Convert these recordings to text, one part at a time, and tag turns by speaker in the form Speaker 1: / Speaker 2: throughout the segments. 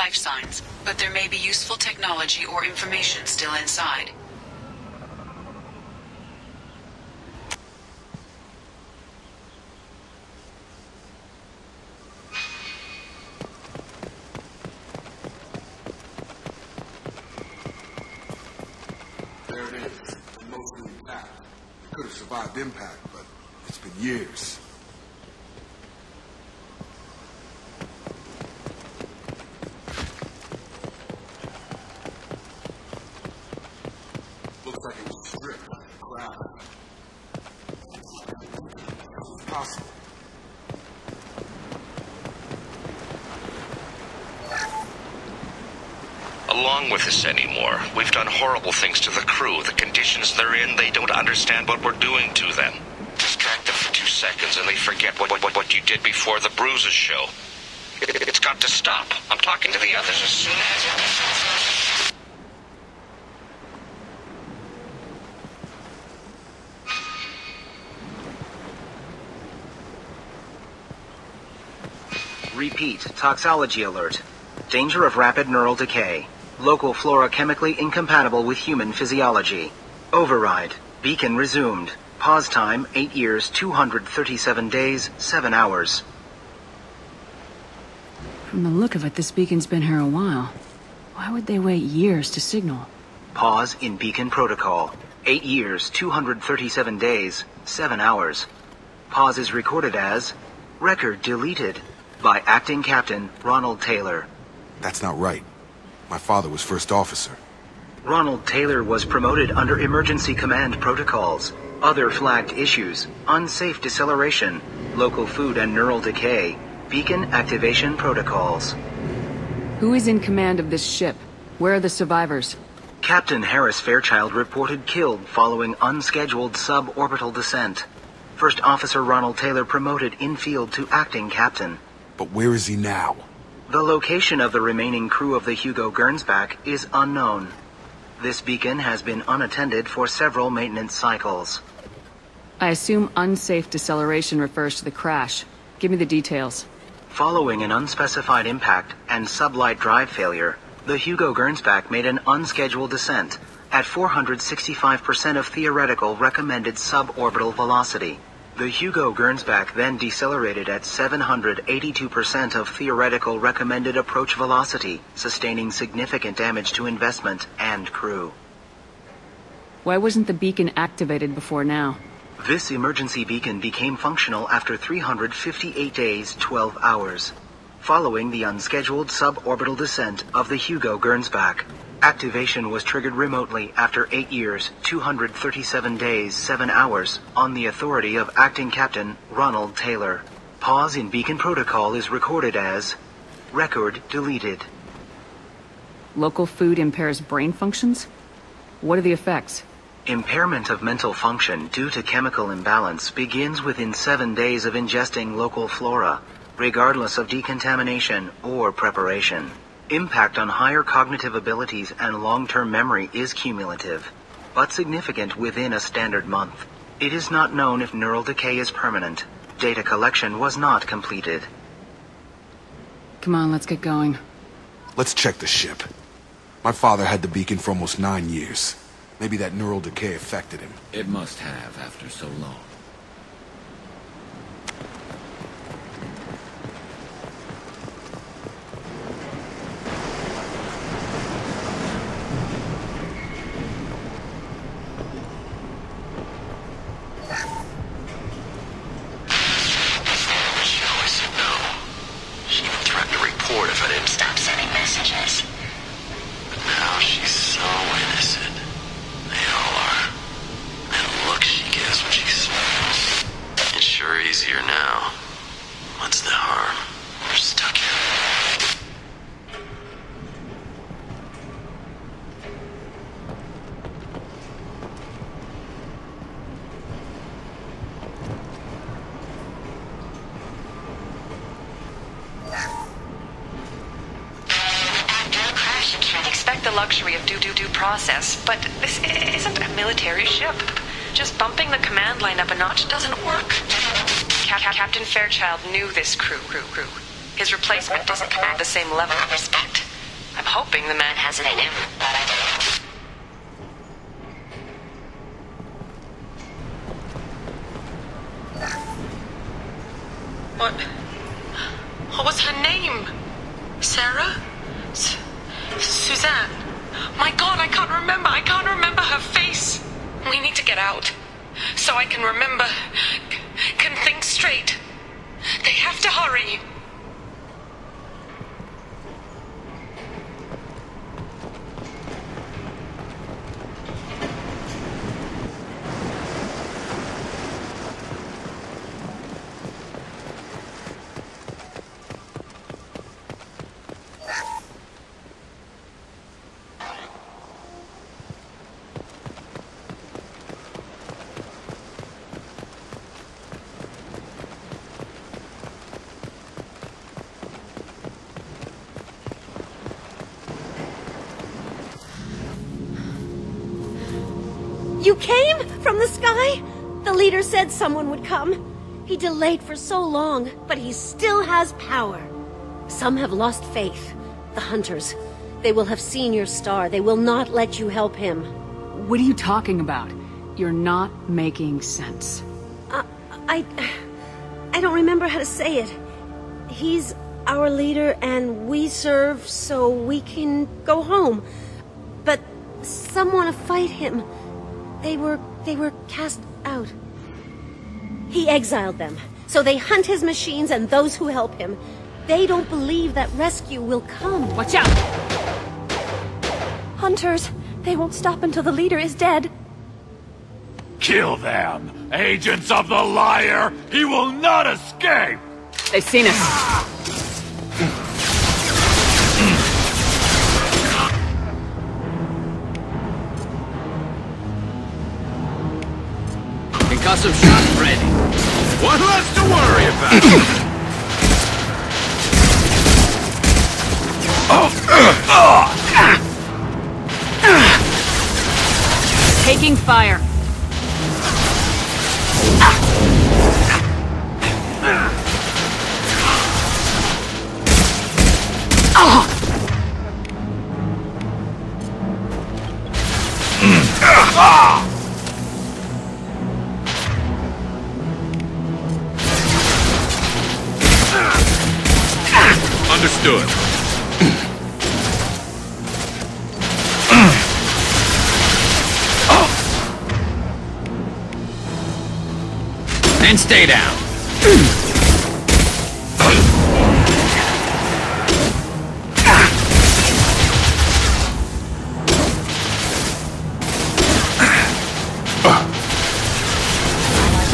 Speaker 1: life signs, but there may be useful technology or information still inside.
Speaker 2: There it is, mostly intact. It could have survived impact, but it's been years. Looks like it was stripped of the ground. It's possible.
Speaker 3: Along with us anymore. We've done horrible things to the crew. The conditions they're in, they don't understand what we're doing to them. Distract them for 2 seconds and they forget what you did before the bruises show. It's got to stop. I'm talking to the others as soon as...
Speaker 4: Repeat, toxology alert. Danger of rapid neural decay. Local flora chemically incompatible with human physiology. Override. Beacon resumed. Pause time 8 years, 237 days, 7 hours.
Speaker 5: From the look of it, this beacon's been here a while. Why would they wait years to signal?
Speaker 4: Pause in beacon protocol. 8 years, 237 days, 7 hours. Pause is recorded as record deleted by Acting Captain Ronald Taylor.
Speaker 2: That's not right. My father was first officer.
Speaker 4: Ronald Taylor was promoted under emergency command protocols. Other flagged issues: unsafe deceleration, local food and neural decay, beacon activation protocols.
Speaker 5: Who is in command of this ship? Where are the survivors?
Speaker 4: Captain Harris Fairchild reported killed following unscheduled suborbital descent. First Officer Ronald Taylor promoted in-field to acting captain.
Speaker 2: But where is he now?
Speaker 4: The location of the remaining crew of the Hugo Gernsback is unknown. This beacon has been unattended for several maintenance cycles.
Speaker 5: I assume unsafe deceleration refers to the crash. Give me the details.
Speaker 4: Following an unspecified impact and sublight drive failure, the Hugo Gernsback made an unscheduled descent at 465% of theoretical recommended suborbital velocity. The Hugo Gernsback then decelerated at 782% of theoretical recommended approach velocity, sustaining significant damage to investment and crew.
Speaker 5: Why wasn't the beacon activated before now?
Speaker 4: This emergency beacon became functional after 358 days, 12 hours, following the unscheduled suborbital descent of the Hugo Gernsback. Activation was triggered remotely after 8 years, 237 days, 7 hours, on the authority of Acting Captain Ronald Taylor. Pause in beacon protocol is recorded as record deleted.
Speaker 5: Local food impairs brain functions? What are the effects?
Speaker 4: Impairment of mental function due to chemical imbalance begins within 7 days of ingesting local flora, regardless of decontamination or preparation. Impact on higher cognitive abilities and long-term memory is cumulative, but significant within a standard month. It is not known if neural decay is permanent. Data collection was not completed.
Speaker 5: Come on, let's get going.
Speaker 2: Let's check the ship. My father had the beacon for almost 9 years. Maybe that neural decay affected him.
Speaker 6: It must have after so long.
Speaker 7: Easier now. What's the harm? We're stuck here.
Speaker 1: After a crash, you can't expect the luxury of due process, but this isn't a military ship. Just bumping the command line up a notch doesn't work. Captain Fairchild knew this crew. His replacement doesn't command the same level of respect. I'm hoping the man has it in him. What was her name? Sarah? Suzanne? My God, I can't remember. I can't remember her face. We need to get out. So I can remember. Can think straight. They have to hurry.
Speaker 8: You came? From the sky? The leader said someone would come. He delayed for so long, but he still has power. Some have lost faith. The hunters. They will have seen your star. They will not let you help him.
Speaker 5: What are you talking about? You're not making sense.
Speaker 8: I don't remember how to say it. He's our leader and we serve so we can go home. But some want to fight him. They were cast out. He exiled them, so they hunt his machines and those who help him. They don't believe that rescue will come.
Speaker 5: Watch out!
Speaker 8: Hunters, they won't stop until the leader is dead.
Speaker 9: Kill them! Agents of the liar! He will not escape!
Speaker 5: They've seen us.
Speaker 6: Concussive shot ready.
Speaker 9: One less to worry about!
Speaker 5: Taking fire.
Speaker 9: Understood.
Speaker 6: And stay down.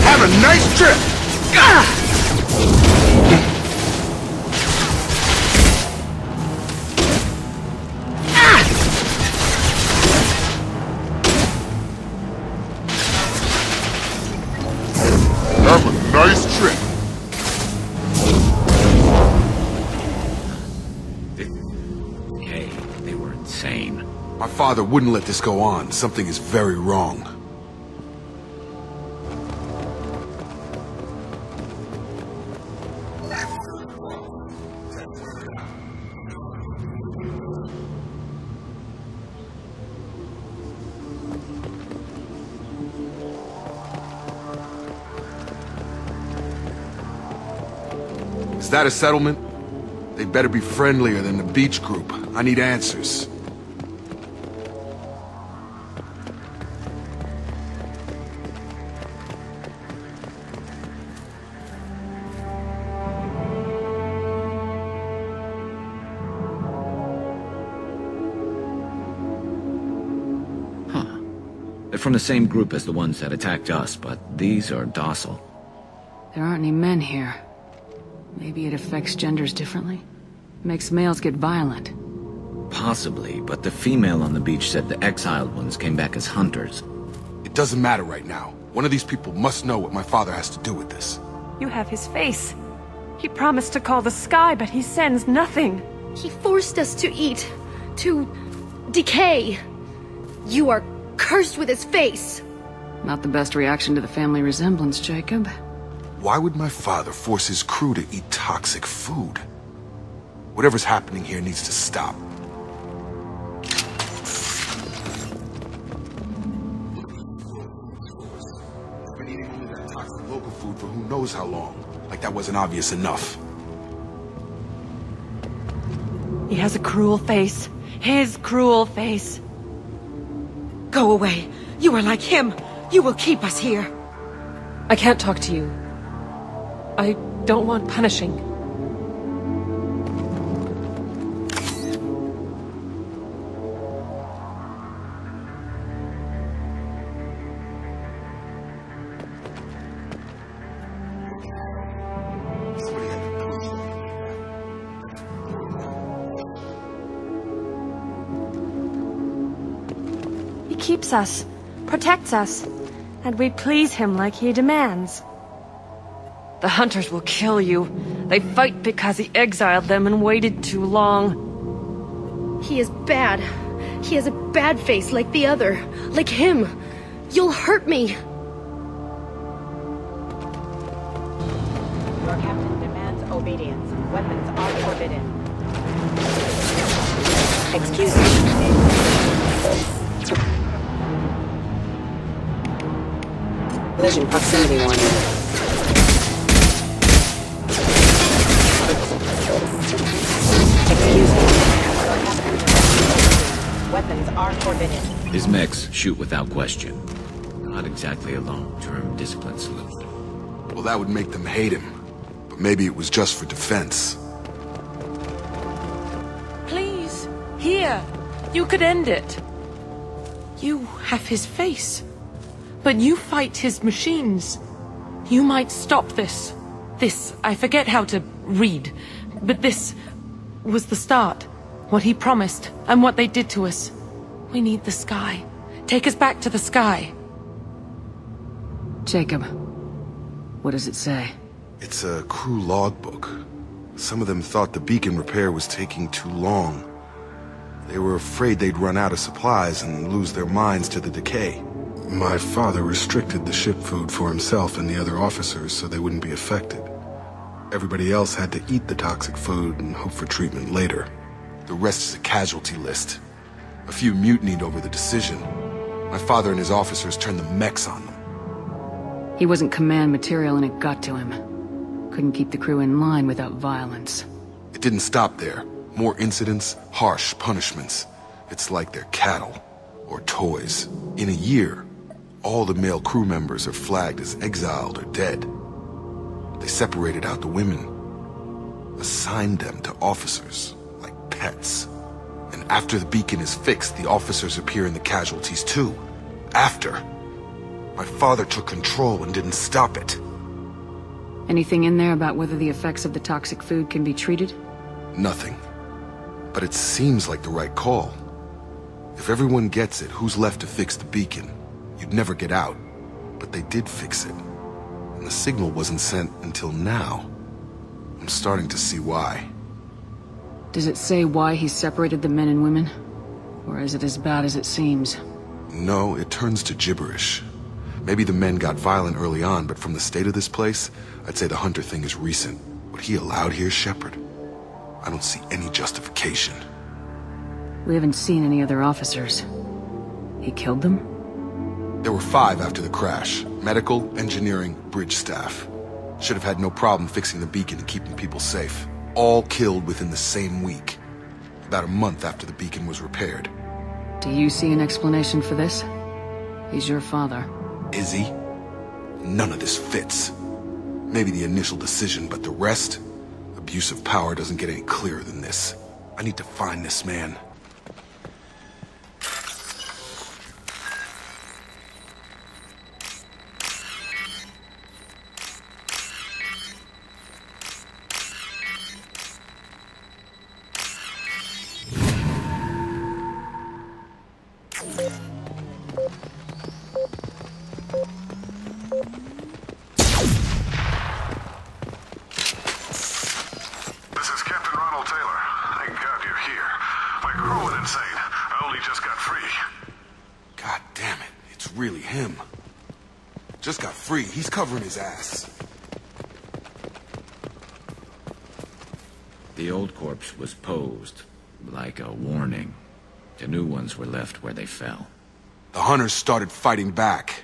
Speaker 2: Have a nice trip! Have a nice trip.
Speaker 6: Okay, they were insane.
Speaker 2: My father wouldn't let this go on. Something is very wrong. Is that a settlement? They better be friendlier than the beach group. I need answers.
Speaker 6: Huh. They're from the same group as the ones that attacked us, but these are docile.
Speaker 5: There aren't any men here. Maybe it affects genders differently? Makes males get violent.
Speaker 6: Possibly, but the female on the beach said the exiled ones came back as hunters.
Speaker 2: It doesn't matter right now. One of these people must know what my father has to do with this.
Speaker 10: You have his face. He promised to call the sky, but he sends nothing.
Speaker 8: He forced us to eat, to decay. You are cursed with his face.
Speaker 5: Not the best reaction to the family resemblance, Jacob.
Speaker 2: Why would my father force his crew to eat toxic food? Whatever's happening here needs to stop. toxic local food for who knows how long. Like that wasn't obvious enough.
Speaker 10: He has a cruel face. His cruel face.
Speaker 8: Go away. You are like him. You will keep us here.
Speaker 10: I can't talk to you. I don't want punishing. He keeps us, protects us, and we please him like he demands. The hunters will kill you. They fight because he exiled them and waited too long.
Speaker 8: He is bad. He has a bad face like the other. Like him. You'll hurt me.
Speaker 11: Your captain demands obedience. Weapons are forbidden. Excuse me. Collision proximity warning. Excuse me. Weapons are forbidden.
Speaker 6: His mechs shoot without question. Not exactly a long-term discipline salute.
Speaker 2: Well, that would make them hate him. But maybe it was just for defense.
Speaker 1: Please, here. You could end it. You have his face. But you fight his machines. You might stop this. This, I forget how to read. But this was the start. What he promised, and what they did to us. We need the sky. Take us back to the sky.
Speaker 5: Jacob, what does it say?
Speaker 2: It's a crew logbook. Some of them thought the beacon repair was taking too long. They were afraid they'd run out of supplies and lose their minds to the decay. My father restricted the ship food for himself and the other officers so they wouldn't be affected. Everybody else had to eat the toxic food and hope for treatment later. The rest is a casualty list. A few mutinied over the decision. My father and his officers turned the mechs on them.
Speaker 5: He wasn't command material and it got to him. Couldn't keep the crew in line without violence.
Speaker 2: It didn't stop there. More incidents, harsh punishments. It's like they're cattle. Or toys. In a year, all the male crew members are flagged as exiled or dead. They separated out the women. Assigned them to officers, like pets. And after the beacon is fixed, the officers appear in the casualties too. After. My father took control and didn't stop it.
Speaker 5: Anything in there about whether the effects of the toxic food can be treated?
Speaker 2: Nothing. But it seems like the right call. If everyone gets it, who's left to fix the beacon? You'd never get out. But they did fix it. And the signal wasn't sent until now. I'm starting to see why.
Speaker 5: Does it say why he separated the men and women? Or is it as bad as it seems?
Speaker 2: No, it turns to gibberish. Maybe the men got violent early on, but from the state of this place, I'd say the Hunter thing is recent. What he allowed here, Shepard? I don't see any justification.
Speaker 5: We haven't seen any other officers. He killed them?
Speaker 2: There were 5 after the crash. Medical, engineering, bridge staff. Should have had no problem fixing the beacon and keeping people safe. All killed within the same week. About a month after the beacon was repaired.
Speaker 5: Do you see an explanation for this? He's your father.
Speaker 2: Is he? None of this fits. Maybe the initial decision, but the rest? Abuse of power doesn't get any clearer than this. I need to find this man. Just got free. He's covering his ass.
Speaker 6: The old corpse was posed, like a warning. The new ones were left where they fell.
Speaker 2: The hunters started fighting back.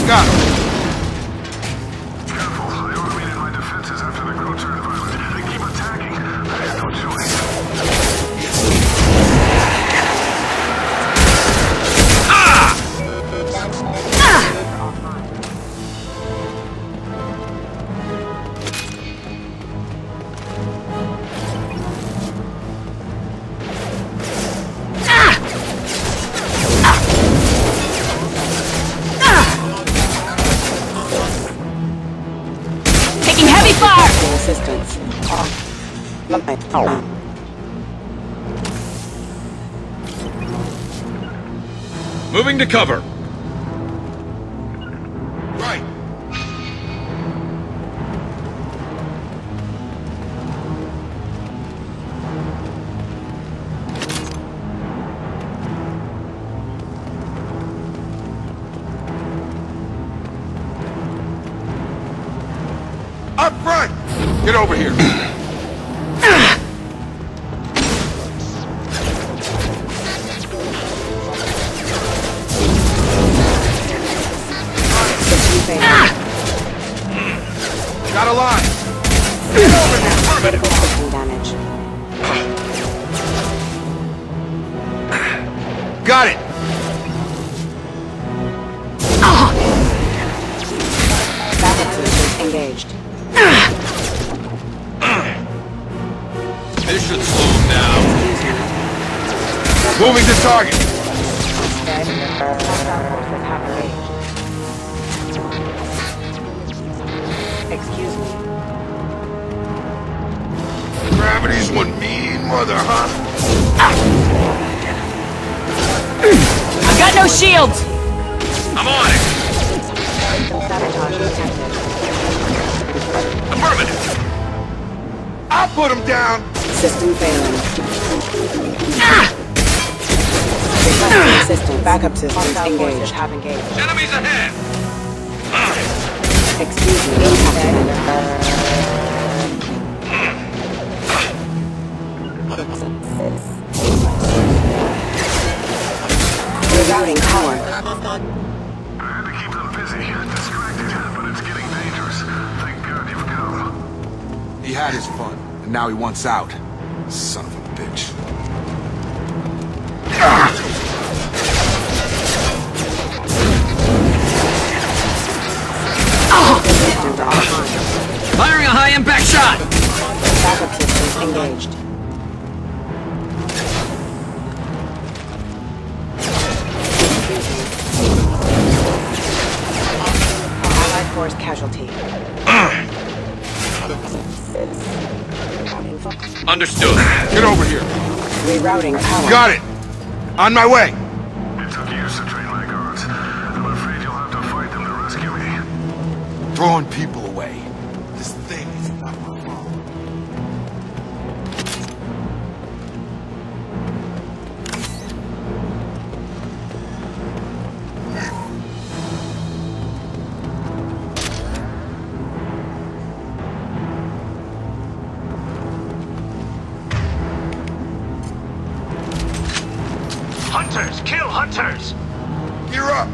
Speaker 2: I've got him.
Speaker 12: Careful. I automated my defenses after the crew turned violent. They keep attacking. I had no choice.
Speaker 10: Taking heavy fire!
Speaker 11: Assistance.
Speaker 6: Moving to cover.
Speaker 2: Right. Up front! Get over here. Got a line. Get over here.
Speaker 11: Critical system damage.
Speaker 2: Got it.
Speaker 11: Backup systems engaged.
Speaker 6: This should slow him down.
Speaker 2: Moving to target.
Speaker 11: Excuse me.
Speaker 2: Gravity's one mean mother, huh?
Speaker 10: I've got no shields!
Speaker 3: I'm on it.
Speaker 11: Sabotage detected.
Speaker 3: Affirmative.
Speaker 2: I'll put him down.
Speaker 11: System failing. Requesting system. Backup systems engaged. Have engaged.
Speaker 3: Enemies ahead.
Speaker 11: Excuse me. Impact. Rerouting power.
Speaker 12: I had to keep them busy. Distracted, but it's getting dangerous. Thank God you've come.
Speaker 2: He had his fun, and now he wants out. Son of a bitch.
Speaker 11: Systems are offline.
Speaker 6: Firing a high-impact shot!
Speaker 11: Backup systems engaged. Allied force casualty.
Speaker 3: Understood.
Speaker 2: Get over here.
Speaker 11: Rerouting power.
Speaker 2: Got it. On my way.
Speaker 12: It took years to train my guards. I'm afraid you'll have to fight them to rescue me.
Speaker 2: Throwing people away. This thing is not my fault.
Speaker 3: Hunters! Kill hunters!
Speaker 2: Gear up.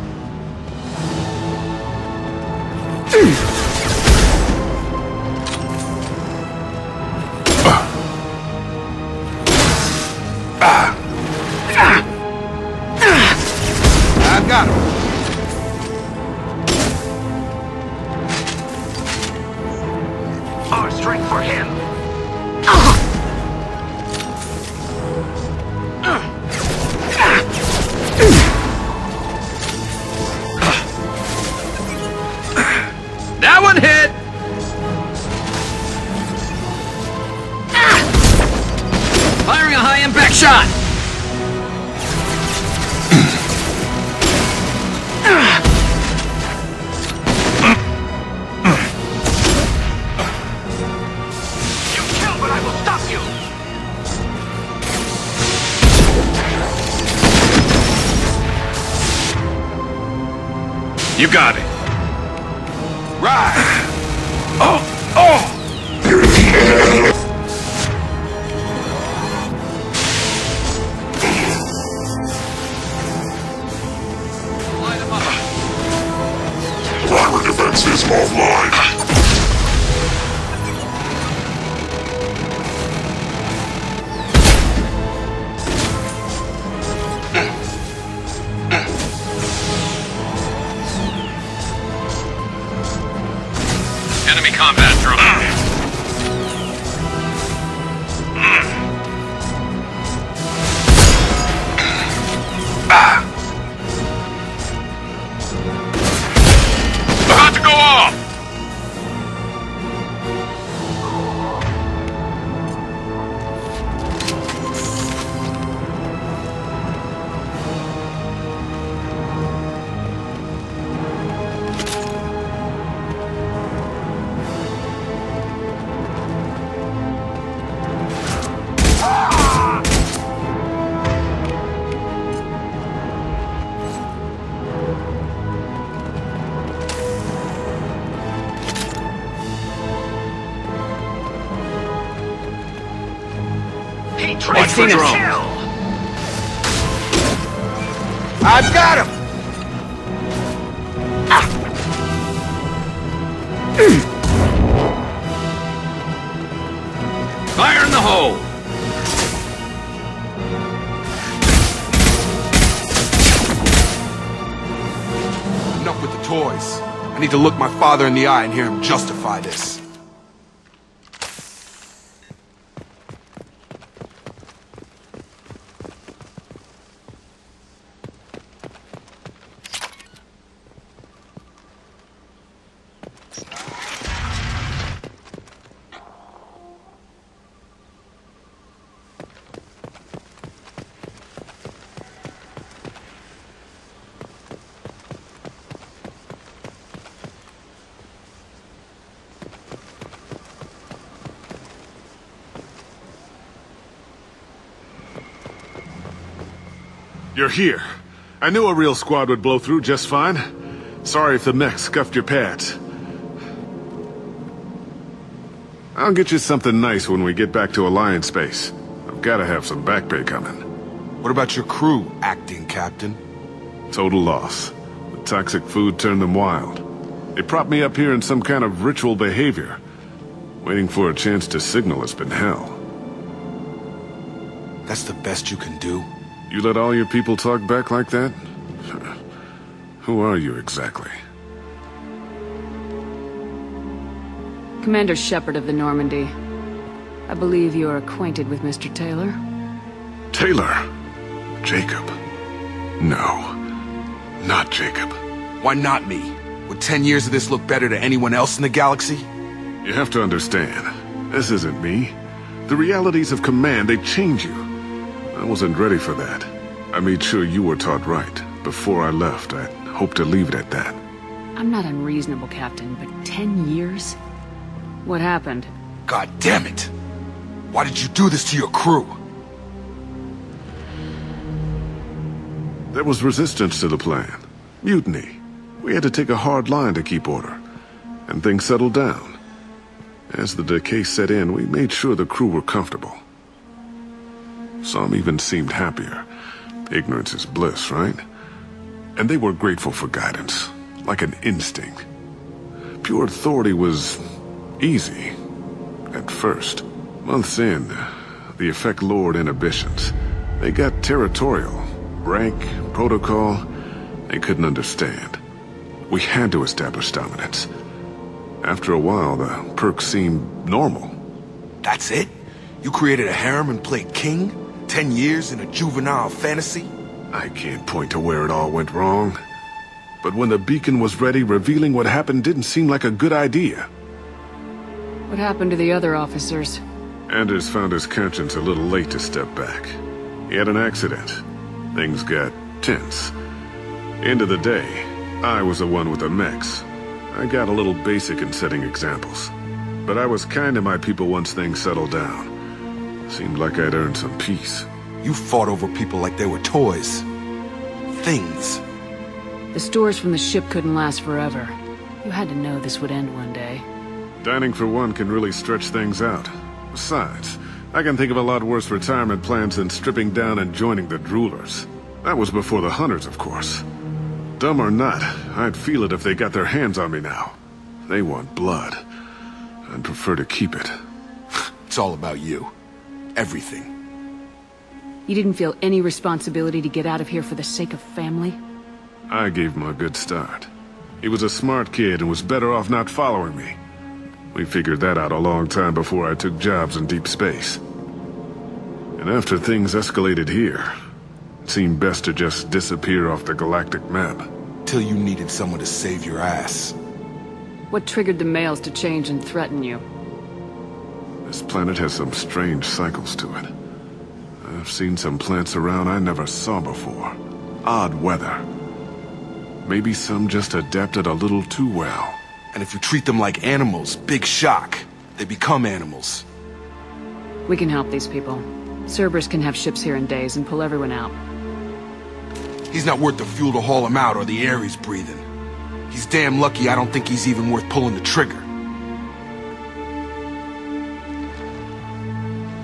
Speaker 2: I've got him.
Speaker 3: Our strength for him.
Speaker 6: That one hit! Firing a high-impact shot!
Speaker 3: You kill, but I will stop you! You got it.
Speaker 2: Right.
Speaker 3: Oh! Oh!
Speaker 6: Light him up. the drone.
Speaker 2: I've got him!
Speaker 6: Fire in the hole!
Speaker 2: Enough with the toys. I need to look my father in the eye and hear him justify this.
Speaker 12: You're here. I knew a real squad would blow through just fine. Sorry if the mech scuffed your pads. I'll get you something nice when we get back to Alliance base. I've gotta have some back pay coming.
Speaker 2: What about your crew, acting captain?
Speaker 12: Total loss. The toxic food turned them wild. They propped me up here in some kind of ritual behavior. Waiting for a chance to signal has been hell.
Speaker 2: That's the best you can do?
Speaker 12: You let all your people talk back like that? Who are you exactly?
Speaker 5: Commander Shepard of the Normandy. I believe you are acquainted with Mr. Taylor?
Speaker 12: Taylor? Jacob? No. Not Jacob.
Speaker 2: Why not me? Would 10 years of this look better to anyone else in the galaxy?
Speaker 12: You have to understand, this isn't me. The realities of command, they change you. I wasn't ready for that. I made sure you were taught right. Before I left, I hoped to leave it at that.
Speaker 5: I'm not unreasonable, Captain, but 10 years? What happened?
Speaker 2: God damn it! Why did you do this to your crew?
Speaker 12: There was resistance to the plan. Mutiny. We had to take a hard line to keep order. And things settled down. As the decay set in, we made sure the crew were comfortable. Some even seemed happier. Ignorance is bliss, right? And they were grateful for guidance, like an instinct. Pure authority was easy, at first. Months in, the effect lowered inhibitions. They got territorial. Rank, protocol, they couldn't understand. We had to establish dominance. After a while, the perks seemed normal.
Speaker 2: That's it? You created a harem and played king? 10 years in a juvenile fantasy?
Speaker 12: I can't point to where it all went wrong. But when the beacon was ready, revealing what happened didn't seem like a good idea.
Speaker 5: What happened to the other officers?
Speaker 12: Anders found his conscience a little late to step back. He had an accident. Things got tense. End of the day, I was the one with the mechs. I got a little basic in setting examples. But I was kind to my people once things settled down. Seemed like I'd earned some peace.
Speaker 2: You fought over people like they were toys. Things.
Speaker 5: The stores from the ship couldn't last forever. You had to know this would end one day.
Speaker 12: Dining for one can really stretch things out. Besides, I can think of a lot worse retirement plans than stripping down and joining the Droolers. That was before the Hunters, of course. Dumb or not, I'd feel it if they got their hands on me now. They want blood. I'd prefer to keep it.
Speaker 2: It's all about you. Everything.
Speaker 5: You didn't feel any responsibility to get out of here for the sake of family?
Speaker 12: I gave him a good start. He was a smart kid and was better off not following me. We figured that out a long time before I took jobs in deep space. And after things escalated here, it seemed best to just disappear off the galactic map.
Speaker 2: Till you needed someone to save your ass.
Speaker 5: What triggered the males to change and threaten you?
Speaker 12: This planet has some strange cycles to it. I've seen some plants around I never saw before. Odd weather. Maybe some just adapted a little too well.
Speaker 2: And if you treat them like animals, big shock. They become animals.
Speaker 5: We can help these people. Cerberus can have ships here in days and pull everyone out.
Speaker 2: He's not worth the fuel to haul him out or the air he's breathing. He's damn lucky I don't think he's even worth pulling the trigger.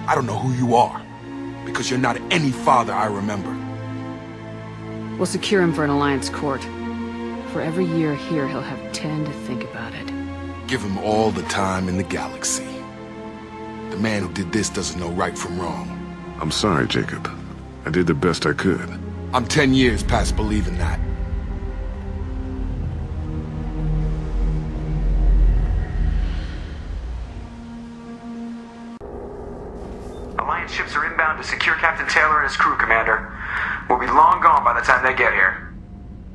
Speaker 2: I don't know who you are, Because you're not any father I remember.
Speaker 5: We'll secure him for an Alliance court. For every year here, he'll have 10 to think about it.
Speaker 2: Give him all the time in the galaxy. The man who did this doesn't know right from wrong.
Speaker 12: I'm sorry, Jacob. I did the best I could.
Speaker 2: I'm 10 years past believing that.
Speaker 13: Alliance ships are inbound to secure Captain Taylor and his crew, Commander. We'll be long gone by the time they get here.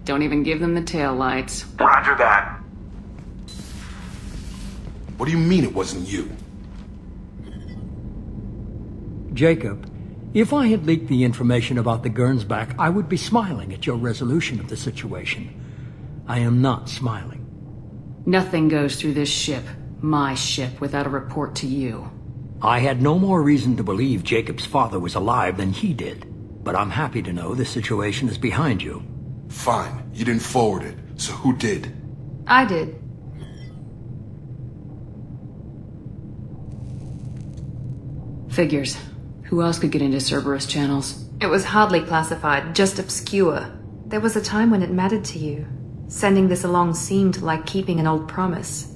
Speaker 5: Don't even give them the tail lights.
Speaker 13: Roger that.
Speaker 2: What do you mean it wasn't you?
Speaker 14: Jacob, if I had leaked the information about the Gernsback, I would be smiling at your resolution of the situation. I am not smiling.
Speaker 5: Nothing goes through this ship, my ship, without a report to you.
Speaker 14: I had no more reason to believe Jacob's father was alive than he did. But I'm happy to know the situation is behind you.
Speaker 2: Fine. You didn't forward it. So who did?
Speaker 10: I did.
Speaker 5: Figures. Who else could get into Cerberus channels?
Speaker 10: It was hardly classified, just obscure. There was a time when it mattered to you. Sending this along seemed like keeping an old promise.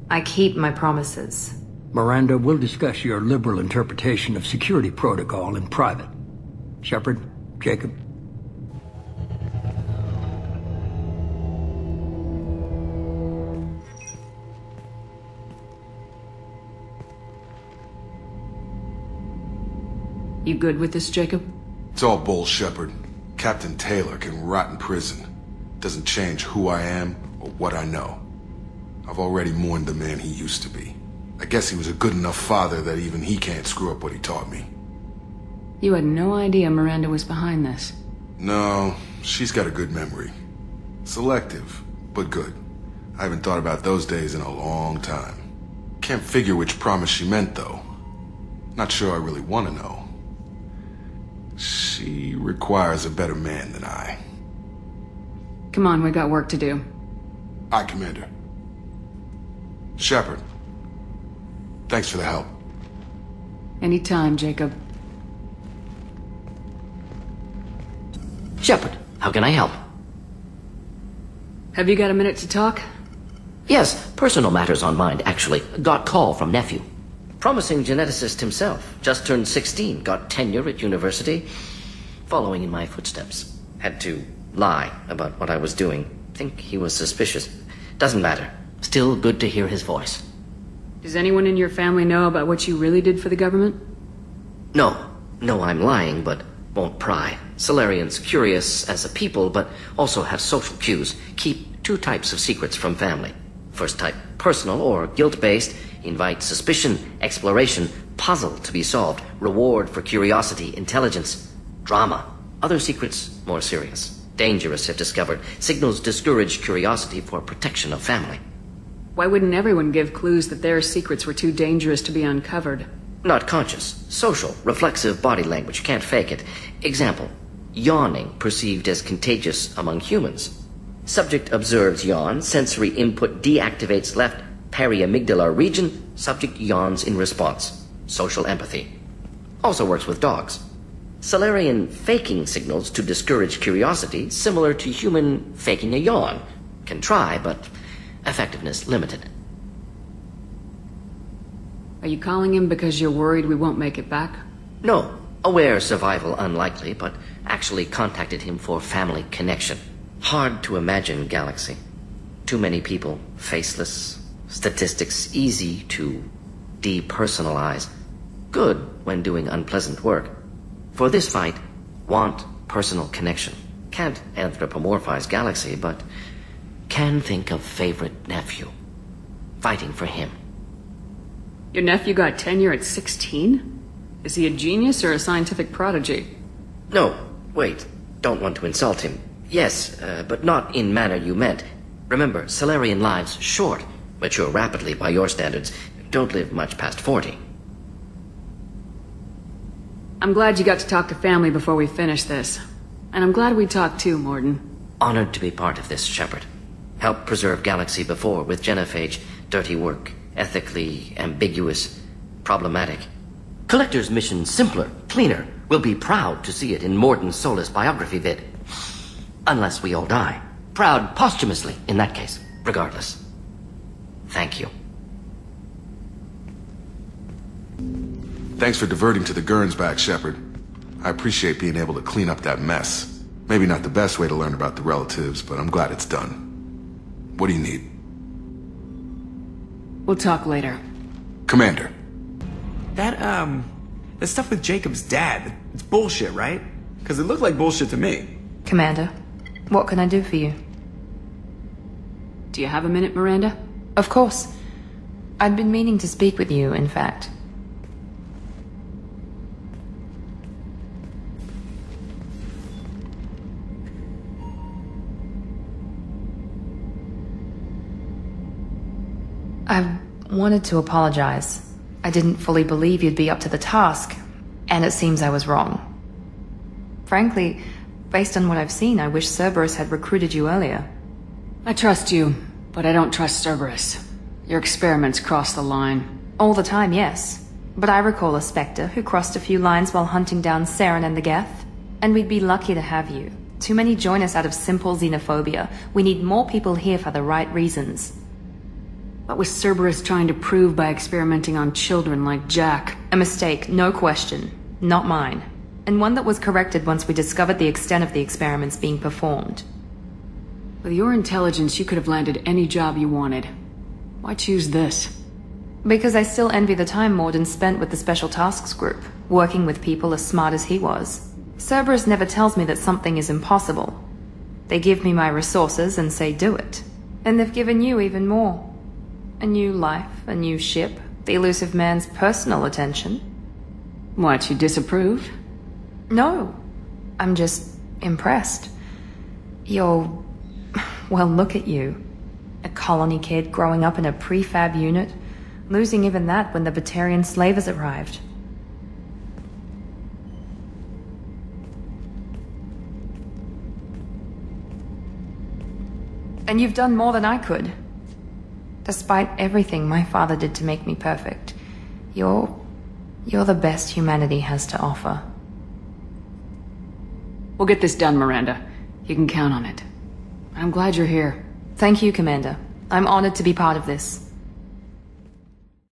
Speaker 10: I keep my promises.
Speaker 14: Miranda, we'll discuss your liberal interpretation of security protocol in private. Shepard, Jacob.
Speaker 5: You good with this, Jacob?
Speaker 2: It's all bull, Shepard. Captain Taylor can rot in prison. Doesn't change who I am or what I know. I've already mourned the man he used to be. I guess he was a good enough father that even he can't screw up what he taught me.
Speaker 5: You had no idea Miranda was behind this.
Speaker 2: No, she's got a good memory. Selective, but good. I haven't thought about those days in a long time. Can't figure which promise she meant, though. Not sure I really want to know. She requires a better man than I.
Speaker 5: Come on, we got work to do.
Speaker 2: Aye, Commander. Shepard. Thanks for the help.
Speaker 5: Anytime, Jacob.
Speaker 15: Shepard, how can I help?
Speaker 5: Have you got a minute to talk?
Speaker 15: Yes, personal matters on mind, actually. Got call from nephew. Promising geneticist himself. Just turned 16, got tenure at university. Following in my footsteps. Had to lie about what I was doing. Think he was suspicious. Doesn't matter. Still good to hear his voice.
Speaker 5: Does anyone in your family know about what you really did for the government?
Speaker 15: No. No, I'm lying, but won't pry. Solarians curious as a people, but also have social cues. Keep two types of secrets from family. First type, personal or guilt-based. Invite suspicion, exploration, puzzle to be solved, reward for curiosity, intelligence, drama. Other secrets, more serious. Dangerous if discovered. Signals discourage curiosity for protection of family.
Speaker 5: Why wouldn't everyone give clues that their secrets were too dangerous to be uncovered?
Speaker 15: Not conscious. Social, reflexive body language. Can't fake it. Example. Yawning perceived as contagious among humans. Subject observes yawn. Sensory input deactivates left periamygdalar region. Subject yawns in response. Social empathy. Also works with dogs. Solarian faking signals to discourage curiosity, similar to human faking a yawn. Can try, but effectiveness limited.
Speaker 5: Are you calling him because you're worried we won't make it back?
Speaker 15: No. Aware survival unlikely, but actually contacted him for family connection. Hard to imagine galaxy. Too many people, faceless. Statistics easy to depersonalize. Good when doing unpleasant work. For this fight, want personal connection. Can't anthropomorphize galaxy, but can think of favorite nephew. Fighting for him.
Speaker 5: Your nephew got tenure at 16? Is he a genius or a scientific prodigy?
Speaker 15: No, wait. Don't want to insult him. Yes, but not in manner you meant. Remember, Solarian lives short. Mature rapidly by your standards. Don't live much past 40.
Speaker 5: I'm glad you got to talk to family before we finish this. And I'm glad we talked too, Morden.
Speaker 15: Honored to be part of this, Shepard. Helped preserve Galaxy before with genophage. Dirty work. Ethically ambiguous. Problematic. Collector's mission simpler, cleaner. We'll be proud to see it in Morden Solis' biography vid. Unless we all die. Proud posthumously, in that case. Regardless. Thank you.
Speaker 2: Thanks for diverting to the Gernsback, Shepard. I appreciate being able to clean up that mess. Maybe not the best way to learn about the relatives, but I'm glad it's done. What do you need?
Speaker 5: We'll talk later.
Speaker 2: Commander.
Speaker 13: That stuff with Jacob's dad, it's bullshit, right? Because it looked like bullshit to me.
Speaker 10: Commander, what can I do for you?
Speaker 5: Do you have a minute, Miranda?
Speaker 10: Of course. I'd been meaning to speak with you, in fact. I wanted to apologize. I didn't fully believe you'd be up to the task, and it seems I was wrong. Frankly, based on what I've seen, I wish Cerberus had recruited you earlier.
Speaker 5: I trust you, but I don't trust Cerberus. Your experiments cross the line.
Speaker 10: All the time, yes. But I recall a Spectre who crossed a few lines while hunting down Saren and the Geth. And we'd be lucky to have you. Too many join us out of simple xenophobia. We need more people here for the right reasons.
Speaker 5: What was Cerberus trying to prove by experimenting on children like Jack?
Speaker 10: A mistake, no question. Not mine. And one that was corrected once we discovered the extent of the experiments being performed.
Speaker 5: With your intelligence, you could have landed any job you wanted. Why choose this?
Speaker 10: Because I still envy the time Morden spent with the Special Tasks Group, working with people as smart as he was. Cerberus never tells me that something is impossible. They give me my resources and say do it. And they've given you even more. A new life, a new ship, the elusive man's personal attention.
Speaker 5: What, you disapprove?
Speaker 10: No. I'm just impressed. You're... well, look at you. A colony kid growing up in a prefab unit, losing even that when the Batarian slavers arrived. And you've done more than I could. Despite everything my father did to make me perfect, you're the best humanity has to offer.
Speaker 5: We'll get this done, Miranda. You can count on it. I'm glad you're here.
Speaker 10: Thank you, Commander. I'm honored to be part of this.